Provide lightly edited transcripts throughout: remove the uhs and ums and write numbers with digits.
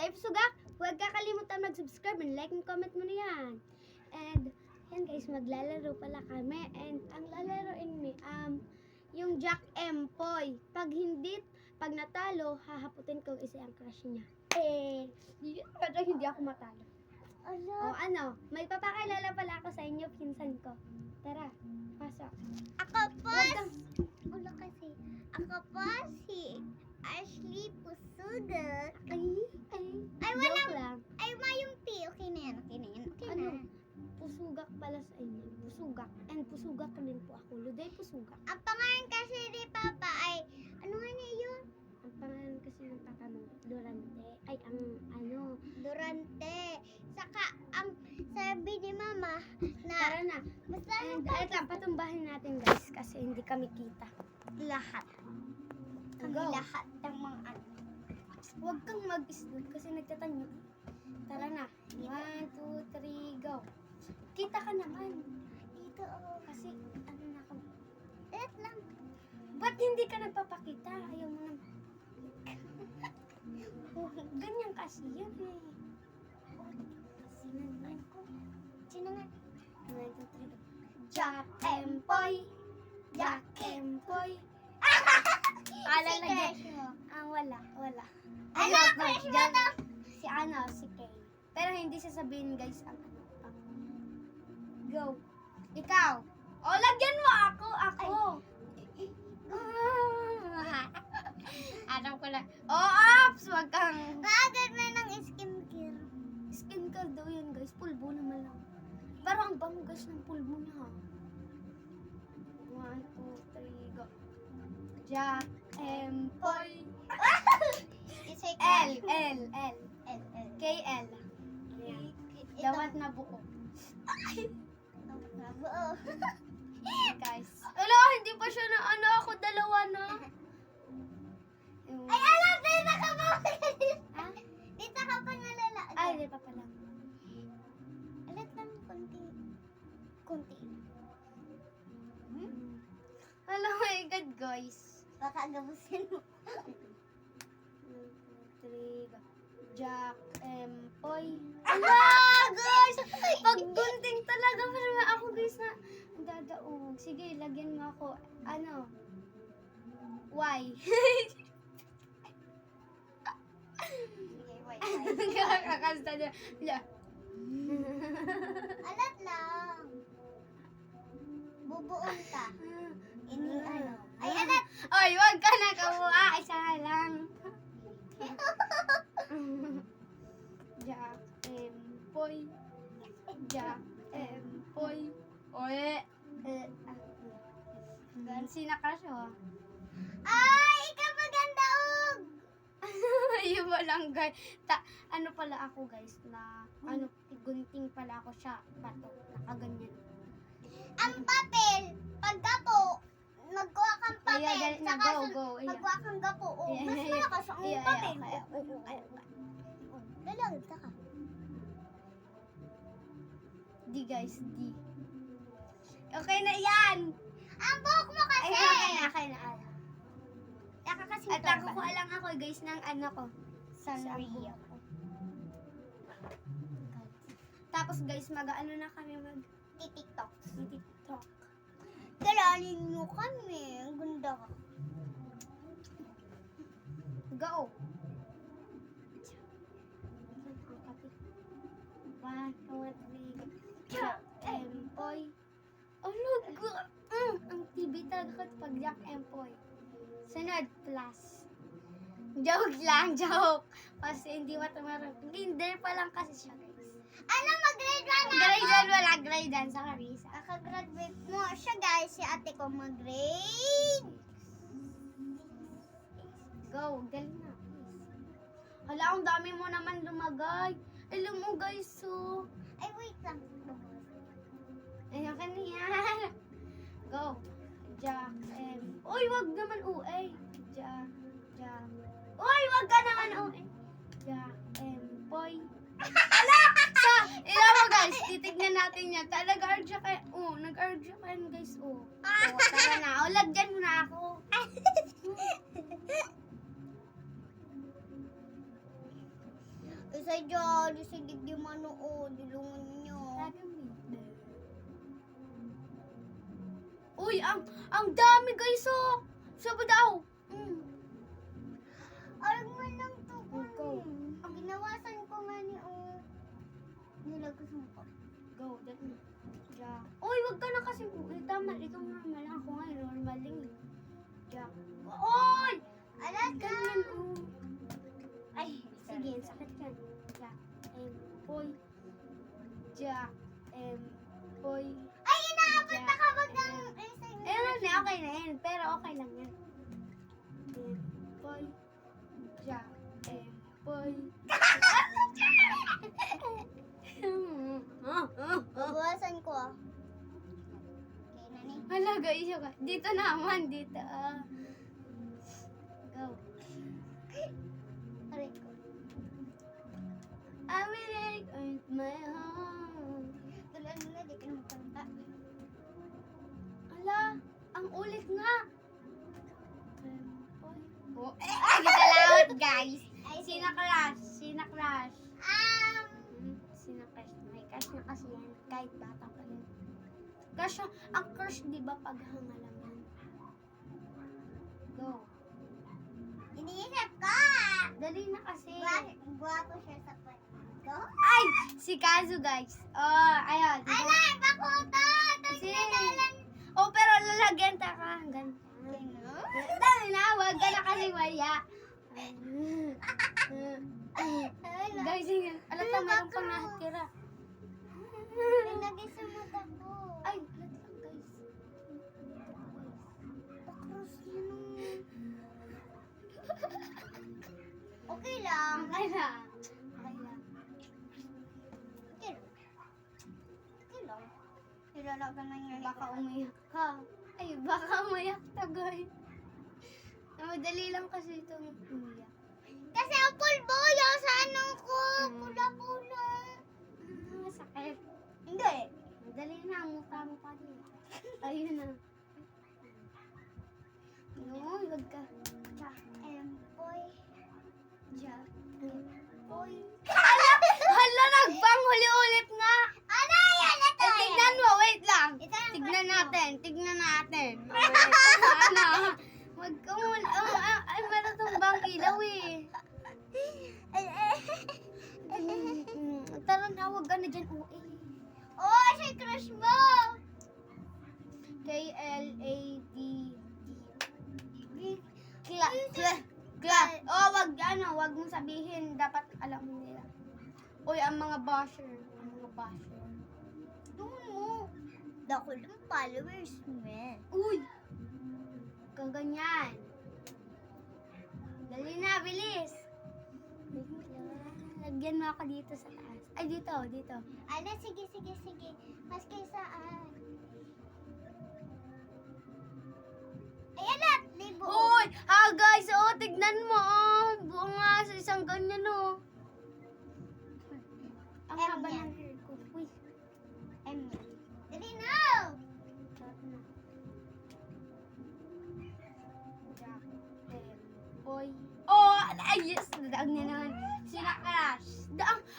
Kaya Pusugak, huwag kakalimutan mag-subscribe and like and comment mo na yan. And, yan guys, maglalaro pala kami. And, ang lalaroin mo, yung Jack Empoy. Pag natalo, hahaputin ko isa ang crush niya. Pero hindi ako matalo. O ano, may papakilala pala ako sa inyo, pinsan ko. Tara, pasok. Ako po, ulo kasi. Ako po si Ashley Pusugak. Ay, walang- joke lang. Ay, mayong P. Okay na yan. Okay Ano? na. Pusugak pala sa inyo. Pusugak. And pusugak ka din po ako. Luday Pusugak. Ang pangalan kasi ni Papa ay, ano nga na yun? Ang pangalan kasi ng papa mo, Durante. Ay, ang ano. Durante. Saka, ang sabi ni Mama na, Tara na. basta And, ayun lang, patumbahin natin guys kasi hindi kami kita. lahat. Kami Go. lahat ng mga ano. Huwag kang mag-isnod kasi nagtatanyo. Tara na. 1, 2, 3, go. Kita ka naman. Dito ako. Kasi, ano na ako. Let lang. Ba't hindi ka nagpapakita? Ayaw mo nang... Ganyan kasi yan eh. Kasi naman ko. Sino nga? 1, 2, 3, go. Jack Empoy. Jack Empoy. Kala Si na crush dyan. mo. Wala. Ano, crush mo to? Si si Kay. Pero hindi sasabihin guys ang ano. Go. Ikaw. O, lagyan mo ako. Alam ko lang. Ops! Wag kang... Maagad na ng skincare. Skincare daw yan guys. Pulbo naman lang. Pero ang bango guys ng pulbo niya ha. 1, 2, 3, go. Jack Empoy. Isa L. L. KL. Ayan. Dawat na buko. Oo. Guys. Ala, hindi pa siya na ano ako. Dalawa na. Ay, alam! Dito ka pa! Ha? Dito ka pa nalala. Ay, di pa pala. Alat lang konti. Hello, my God, guys. Baka gabusin mo. 1, 2, 3, go. Jack Empoy. Ala, guys! Pag gunting talaga pa ako, guys, na dadaog. Sige, lagyan mo ako. Ano? Y. Kakasta niya. Yeah. Alat lang. Bubuon ka. Ini ano. Ay, alat! Oy, wag ka na kamuha. Isa lang. Jack Empoy. Jack Empoy. Oye. Sina ka siya. Ay, ikaw maganda og! Ayun mo lang guys. Ano pala ako guys na ano gunting pala ako siya bato nakaganyan. Ang papel, pag gapo, nagkuha kang papel. Ayan, na saka go. Ayan. magkuha kang gapo. Oh, Ayan, mas ayan. malakas ang Ayan, papel. ayan, Dalawin ka. Di guys, di. Okay na yan. Ang buhok mo kasi. Okay na. At nakukuha lang ako guys ng ano ko. Sanrio. Tapos guys, mag-ano na kami TikTok. TikTok. Galalin mo kami. Ang ganda ka. Go. 1, 2, 3, Jack Empoy. Oh, look. Ang TV talaga pag Jack Empoy. Sunod, plus. Joke lang, joke. Kasi hindi matamarang. Kinder pa lang kasi siya, guys. Ano, mag-grade 1 na ako? Grade 1, wala grade 1 sa Carissa. Kakagraduate mo siya guys. Si ate ko mag-grade. Go, galing na. Please. Hala, ang dami mo naman lumagay. Alam mo, guys, so. Ay, wait lang. Ayun ka niya. Go. Jack and... Uy, wag naman UE. Jack. Uy, wag ka naman UE. Jack and Boy. Ala! Ilan mo guys, titignan natin yan. Nag-argue ka. Nag-argue ka yan guys. Tara na. Lagyan mo na ako. Sa dyan, sa di manood, dilungan nyo. Uy, ang dami guys, oh. Sabi daw. Alam mo lang to Go. Ang ginawasan ko nga ni nilagos mo ko. Go, that me. Yeah. Uy, wag ka na kasi. Tama, ito normal. Ako nga, normal din. Yeah. Uy! Alas ka! Ganyan, oh. Ay, sige, sakit ka. Yeah. Boy. Yeah. Boy. Ay, inaabot na ka ba ng... Okay na yan. Pero okay lang yan. Boy. Yeah. Boy. Babawasan ko ah. Okay, nani. Hala, guys. Dito naman. Dito. Go. Aray ko. I will take my home. Tulan mo na, di ka na magkanta. Hala, ang ulit nga. Oh, kita lahat, guys. Ay, Sinakrush. Sinakrush. Um, Sinakrush. May crush na kasi yan. Kahit bata pa yan. Crush, ang crush, di ba, paghanga lang yan? Go. iniisip ko! Dali na kasi. Guwapo siya sa ko. Ay! Si Kazu, guys. Oh, ayun. Ala, bakuto! Kasi, oh, pero lalagyan ta ka. Ganyan. Dali na, wag ka na kasi waya. Guys, yun. Alam ka, meron pang nakatira. Pinagay sa mata ko. Ay, alam lang, guys. Bakros yun. Okay lang. Okay lang. Okay lang. Okay lang. Okay lang. Nilalaga na niya. Baka umiyak ka. Ay, baka umiyak ka, guys. Madali lang kasi itong umiyak. Kasi ang pulboyo sa ano ko. Pula-pula. Sakit. Hindi. Madali na, mukha mo pa din. Ayun na. No, wag ka. Boy. Ja. Boy. Hala, nagpanghuli ulit nga. Ano yan? Ito Tignan mo, wait lang. Ito ang Tignan first natin, tignan natin. Ano? Magkamul... Ay, meron tong bang ilaw eh. Tara na, huwag ka na dyan. Oh, siya yung crush mo. K-L-A-D-D. Kla. Oh, wag mong sabihin. Dapat alam nila. Uy, ang mga basher. Doon mo. Dako ng followers mo. Uy! Kaganyan. Dali na, bilis. Lagyan mo ako dito sa taas. Ay, dito. Ano, sige. Mas kay saan? Ayan na, libo. Uy! Guys, tignan mo, buo nga sa isang ganyan, Ang M haba yan. ng hair ko. Uy. Dali na. Boy. Oh, yes! Dadaag na naman. Sinakrush.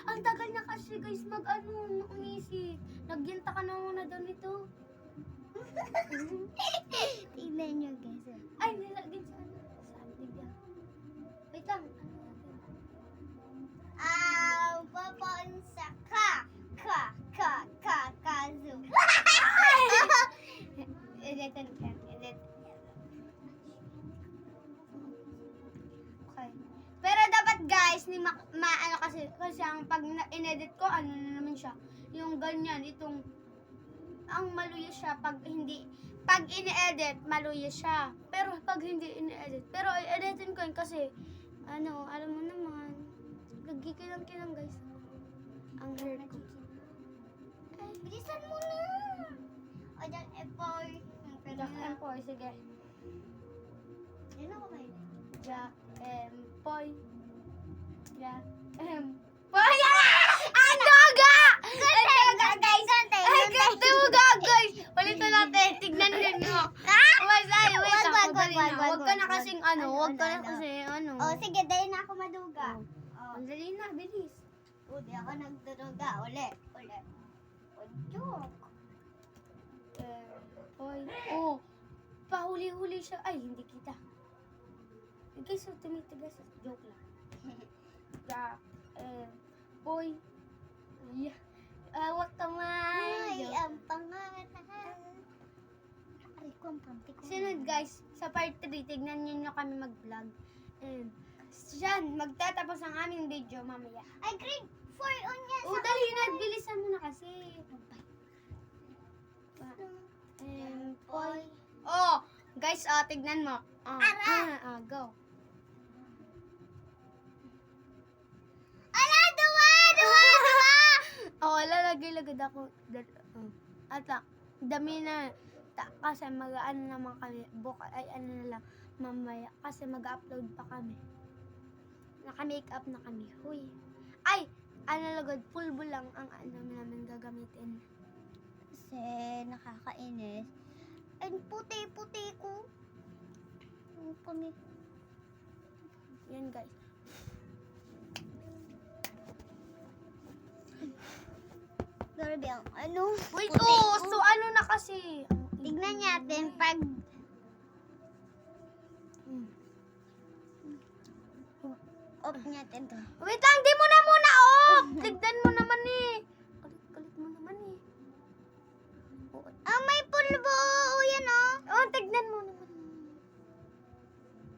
Ang tagal na kasi, guys, umisip. Nagyanta ka na muna daw nito. Tingnan nyo, guys. Ay, nilagyan sa ano? Sa bigla. Wait lang. Papon sa kazu. Editin ka. Edit. Okay. Pero dapat guys, ano kasi ang pag inedit ko, ano na naman siya. Yung ganyan, itong, ang maluya siya pag ini-edit, maluya siya. Pero pag hindi ini-edit, pero i-editin ko yun kasi, alam mo naman, nagkikilang guys. Ang hair ko. Ay, bilisan mo na. O, dyan, Epoy. Jack Empoy, sige. Yan ako kayo. Jack Empoy. Jack Empoy. Ang daga! Ang daga, guys! Ay, ganda mo ga, guys! Ulitin natin. Tignan nyo. Wait lang. Huwag ka na kasing Ano? ano. O, sige, dahil na ako maduga. Ang dali na, bilis. Uli ako nagduruga. Uli. Joke. Boy. Oh, pahuli-huli siya. Ay, hindi kita. Guys, so tumitigas. Joke lang. Jack, boy. Yeah. Awak naman. Ay, Joke. ang pangalan. Aray ko, ang panty ko. Sunod guys, sa part 3, tignan nyo kami mag-vlog. And, siyan, magtatapos ang aming video mamaya. Ay, grade 4 on yan. O, dali na, bilisan mo na kasi. Boy. Oh, guys, tignan mo. Go. Ala, duwa! Oh, lalagay-lagad ako. At dami na. Kasi mag-ano naman kami. Ay, ano na lang. Mamaya. Kasi mag-upload pa kami. Naka-makeup na kami. Huy. Ay! Ano lagad? Pulbo lang ang ano namin gagamitin. Kasi nakakainis. Ang puti-puti ko. Ang pangit. Yan guys. Grabe ang ano. Wait, puti oh! ko. So ano na kasi? Tignan natin pag off natin to. Wait lang, di mo na muna off! Tignan mo naman eh. Kalit mo naman eh. Ah, may pulbo. O, yan o. Oh, tignan mo naman.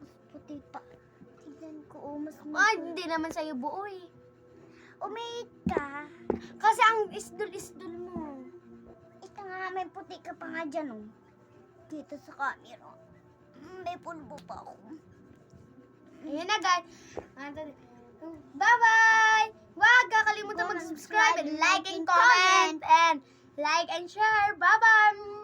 Mas puti pa. Tignan ko. Oh, mas Ay, hindi naman sa'yo buo eh. Umihit ka. Kasi ang isdol-isdol mo. Ito nga, may puti ka pa nga dyan o. Dito sa camera. May pulbo pa ako. Ayan na guys. Bye-bye! Huwag kakalimutan mag-subscribe and like and comment and like and share. Bye-bye!